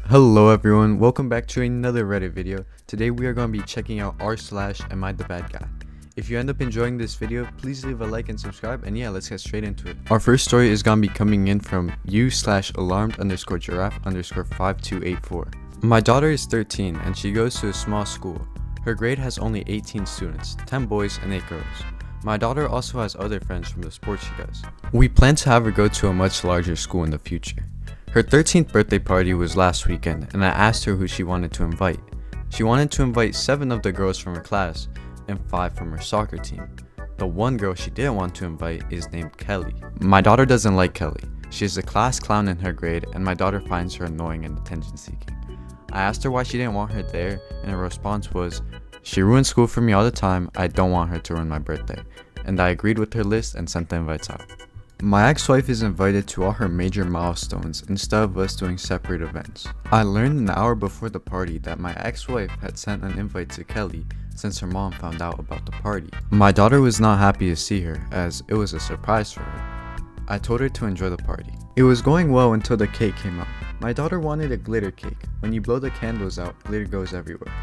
Hello everyone, welcome back to another Reddit video. Today we are going to be checking out r/am I the bad guy. If you end up enjoying this video, please leave a like and subscribe, and yeah, let's get straight into it. Our first story is going to be coming in from u/alarmed_giraffe_5284. My daughter is 13 and she goes to a small school. Her grade has only 18 students, 10 boys and 8 girls. My daughter also has other friends from the sports she does. We plan to have her go to a much larger school in the future. Her 13th birthday party was last weekend, and I asked her who she wanted to invite. She wanted to invite 7 of the girls from her class and 5 from her soccer team. The one girl she didn't want to invite is named Kelly. My daughter doesn't like Kelly. She is the class clown in her grade, and my daughter finds her annoying and attention seeking. I asked her why she didn't want her there, and her response was, "She ruins school for me all the time, I don't want her to ruin my birthday." And I agreed with her list and sent the invites out. My ex-wife is invited to all her major milestones instead of us doing separate events. I learned an hour before the party that my ex-wife had sent an invite to Kelly since her mom found out about the party. My daughter was not happy to see her, as it was a surprise for her. I told her to enjoy the party. It was going well until the cake came out. My daughter wanted a glitter cake. When you blow the candles out, glitter goes everywhere.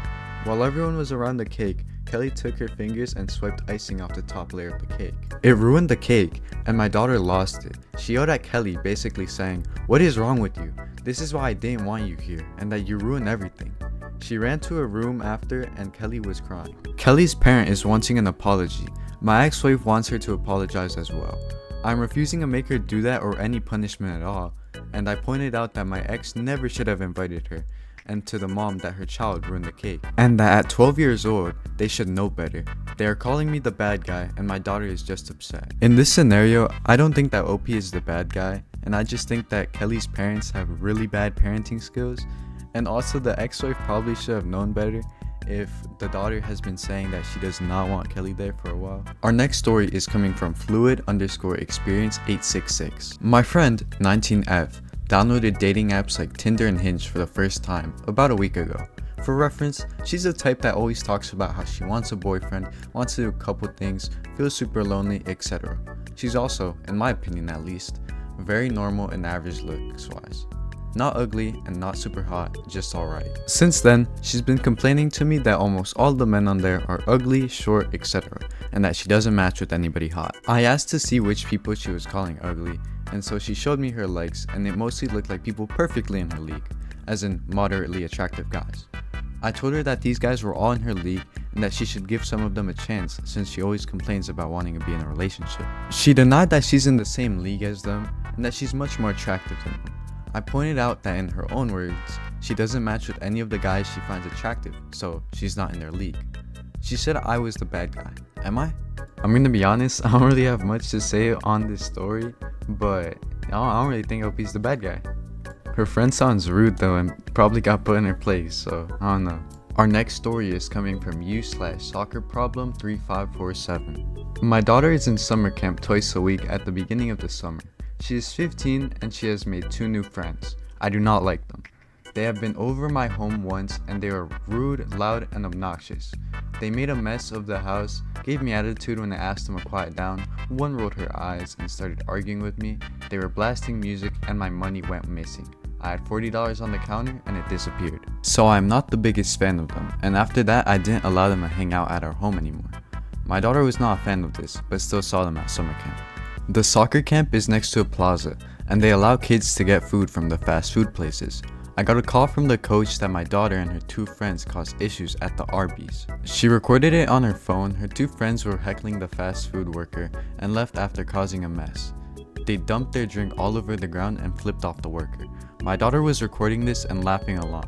While everyone was around the cake, Kelly took her fingers and swiped icing off the top layer of the cake. It ruined the cake, and my daughter lost it. She yelled at Kelly, basically saying, "What is wrong with you? This is why I didn't want you here, and that you ruined everything." She ran to her room after, and Kelly was crying. Kelly's parent is wanting an apology. My ex-wife wants her to apologize as well. I'm refusing to make her do that or any punishment at all, and I pointed out that my ex never should have invited her, and to the mom that her child ruined the cake, and that at 12 years old, they should know better. They are calling me the bad guy, and my daughter is just upset. In this scenario, I don't think that OP is the bad guy, and I just think that Kelly's parents have really bad parenting skills, and also the ex-wife probably should have known better if the daughter has been saying that she does not want Kelly there for a while. Our next story is coming from fluid_experience866. My friend, 19F, downloaded dating apps like Tinder and Hinge for the first time about a week ago. For reference, she's the type that always talks about how she wants a boyfriend, wants to do a couple things, feels super lonely, etc. She's also, in my opinion at least, very normal and average looks wise. Not ugly and not super hot, just alright. Since then, she's been complaining to me that almost all the men on there are ugly, short, etc. and that she doesn't match with anybody hot. I asked to see which people she was calling ugly, and so she showed me her likes, and it mostly looked like people perfectly in her league, as in moderately attractive guys. I told her that these guys were all in her league and that she should give some of them a chance since she always complains about wanting to be in a relationship. She denied that she's in the same league as them and that she's much more attractive than them. I pointed out that in her own words, she doesn't match with any of the guys she finds attractive, so she's not in their league. She said I was the bad guy. Am I? I'm gonna be honest, I don't really have much to say on this story, but I don't really think OP's the bad guy. Her friend sounds rude though and probably got put in her place, so I don't know. Our next story is coming from u/soccerproblem3547. My daughter is in summer camp twice a week at the beginning of the summer. She is 15 and she has made 2 new friends. I do not like them. They have been over my home once and they are rude, loud, and obnoxious. They made a mess of the house, gave me attitude when I asked them to quiet down, one rolled her eyes and started arguing with me, they were blasting music, and my money went missing. I had $40 on the counter and it disappeared. So I'm not the biggest fan of them, and after that I didn't allow them to hang out at our home anymore. My daughter was not a fan of this, but still saw them at summer camp. The soccer camp is next to a plaza, and they allow kids to get food from the fast food places. I got a call from the coach that my daughter and her 2 friends caused issues at the Arby's. She recorded it on her phone. Her 2 friends were heckling the fast food worker and left after causing a mess. They dumped their drink all over the ground and flipped off the worker. My daughter was recording this and laughing along.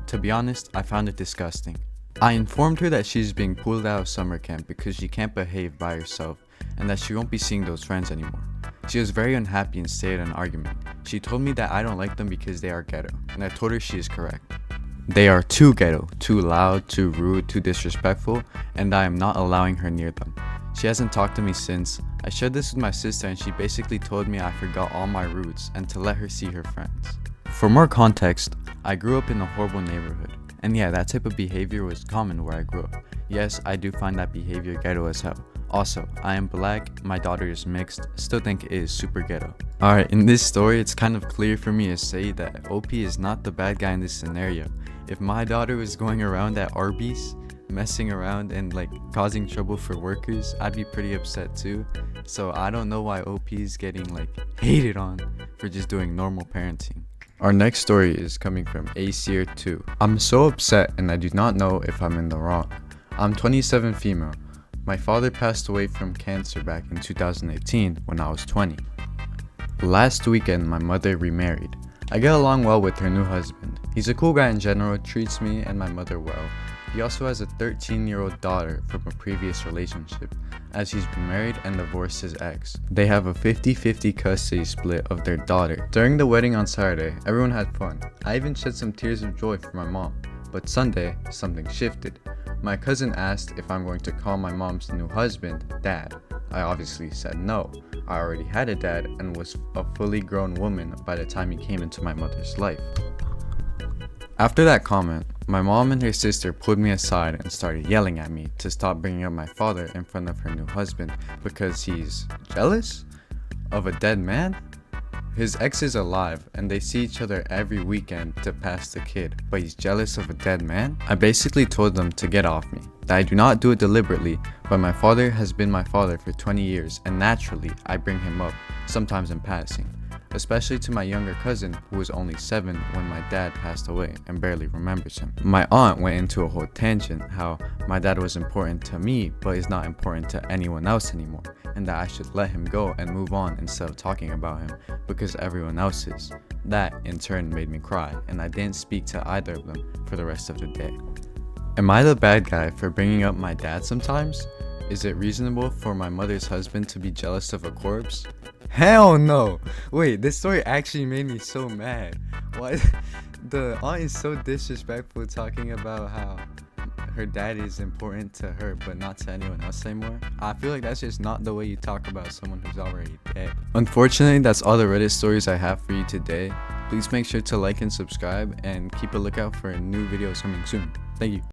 To be honest, I found it disgusting. I informed her that she's being pulled out of summer camp because she can't behave by herself and that she won't be seeing those friends anymore. She was very unhappy and stayed in an argument. She told me that I don't like them because they are ghetto, and I told her she is correct. They are too ghetto, too loud, too rude, too disrespectful, and I am not allowing her near them. She hasn't talked to me since. I shared this with my sister and she basically told me I forgot all my roots and to let her see her friends. For more context, I grew up in a horrible neighborhood. And yeah, that type of behavior was common where I grew up. Yes, I do find that behavior ghetto as hell. Also, I am black, my daughter is mixed, still think it is super ghetto. Alright, in this story, it's kind of clear for me to say that OP is not the bad guy in this scenario. If my daughter was going around at Arby's, messing around and like causing trouble for workers, I'd be pretty upset too. So I don't know why OP is getting like hated on for just doing normal parenting. Our next story is coming from ACR2. I'm so upset and I do not know if I'm in the wrong. I'm 27 female. My father passed away from cancer back in 2018 when I was 20. Last weekend, my mother remarried. I get along well with her new husband. He's a cool guy in general, treats me and my mother well. He also has a 13-year-old daughter from a previous relationship, as he's been married and divorced his ex. They have a 50-50 custody split of their daughter. During the wedding on Saturday, everyone had fun. I even shed some tears of joy for my mom. But Sunday, something shifted. My cousin asked if I'm going to call my mom's new husband Dad. I obviously said no. I already had a dad and was a fully grown woman by the time he came into my mother's life. After that comment, my mom and her sister pulled me aside and started yelling at me to stop bringing up my father in front of her new husband because he's jealous of a dead man? His ex is alive and they see each other every weekend to pass the kid, but he's jealous of a dead man? I basically told them to get off me, that I do not do it deliberately, but my father has been my father for 20 years and naturally I bring him up, sometimes in passing. Especially to my younger cousin who was only 7 when my dad passed away and barely remembers him. My aunt went into a whole tangent how my dad was important to me but is not important to anyone else anymore, and that I should let him go and move on instead of talking about him because everyone else is. That in turn made me cry and I didn't speak to either of them for the rest of the day. Am I the bad guy for bringing up my dad sometimes? Is it reasonable for my mother's husband to be jealous of a corpse? Hell no! Wait, this story actually made me so mad. Why? The aunt is so disrespectful talking about how her dad is important to her but not to anyone else anymore. I feel like that's just not the way you talk about someone who's already dead. Unfortunately, that's all the Reddit stories I have for you today. Please make sure to like and subscribe and keep a lookout for new videos coming soon. Thank you.